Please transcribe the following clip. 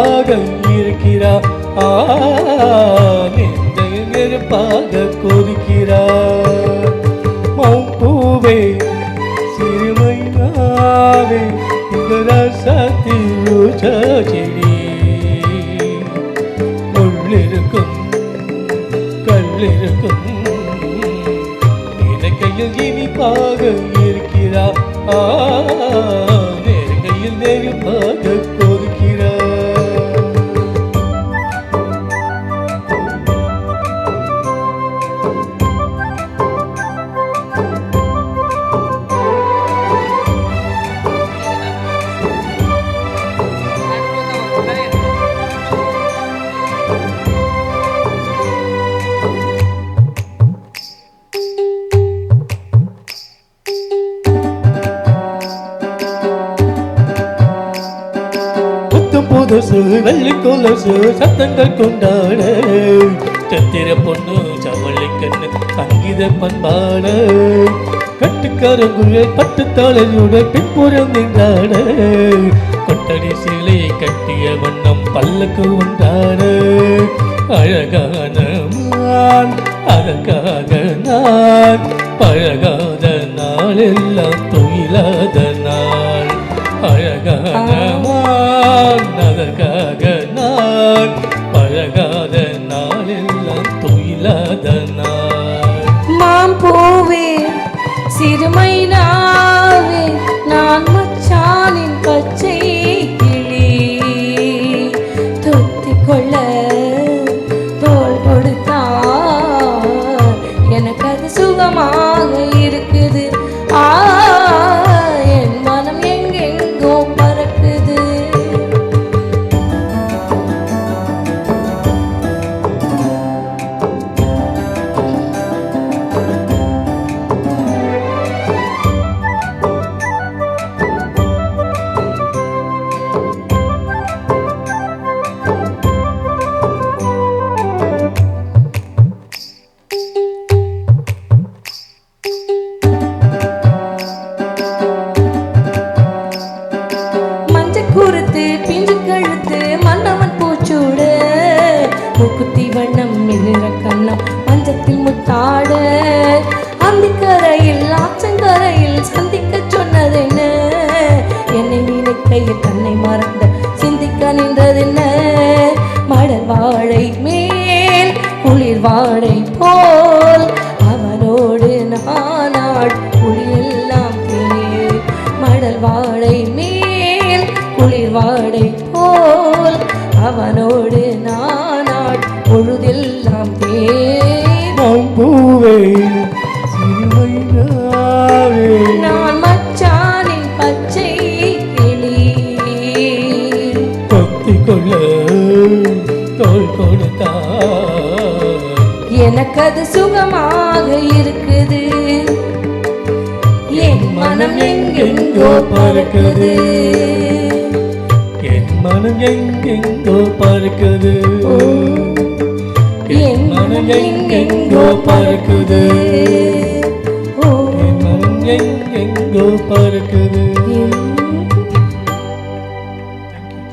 நெருப்பாக இருக்கிறார். நெஞ்சையில் நெருப்பாக கொதிக்கிறார். மௌப்பூவே சிறுமையாவே இந்த ரசத்தி செடி முள்ளிருக்கும் கல்லிருக்கும் நெருங்கையில் இனிப்பாக இருக்கிறார். நெருங்கையில் நெருப்பாக கொதிக்கிறார். புதுசு வெள்ளி கொலுசு சத்தங்கள் கொண்டாட சத்திர பொண்ணு சவளி கண்ணு சங்கீத பண்பாட கட்டுக்காரங்குழ பட்டுத்தாளையுடன் பின்புறம் நின்றாட கொட்டடி சிலையை கட்டிய வண்ணம் பல்லக்கு உண்டாட அழகான மான் அதற்காக நான் பழகாத நாள் எல்லாம் துயிலாத நாள். அழகான மான் அதற்காக நான் பழகாத நாள் எல்லாம் துயிலாத நாள். மாம்பூவே சிறுமையாவே நான் மச்சானின் பச்சை கிளி தொத்திக் கொள்ள தோள் கொடுத்தார் எனக்கு அது சுகமாக இருக்குது. என் மனம் எங்கெங்கோ பறக்குது. குறுத்து பிஞ்சு கழுத்து மன்னவன் பூச்சூடு முக்குத்தி வண்ணம் மிளிர கண்ணம் மஞ்சத்தில் முத்தாட அந்திக்கரையில் ஆற்றங்கரையில் சந்திக்க சொன்னதென்ன என்னை நினைக்கையில் தன்னை மறந்த சிந்திக்க நின்றதென்ன மடல் வாழை மேல் குளிர் வாழை போல் அவனோடு நானாள் குளிரெல்லாம் தேர் மடல் வாழை மேல் குளிர் வாடை போல் அவனோடு நானாள் பொழுதெல்லாம் தேம்பூவே சிறுமையாவே நான் மச்சானின் பச்சை கிளி கொத்திக் கொள்ள தோள் கொடுத்தார் எனக்கு அது சுகமாக இருக்குது. என் மனம் எங்கெங்கோ பறக்குது. என் மனம் எங்கெங்கோ பறக்குது. என் மனம் எங்கெங்கோ பறக்குது. என் மனம் எங்கெங்கோ பறக்குது.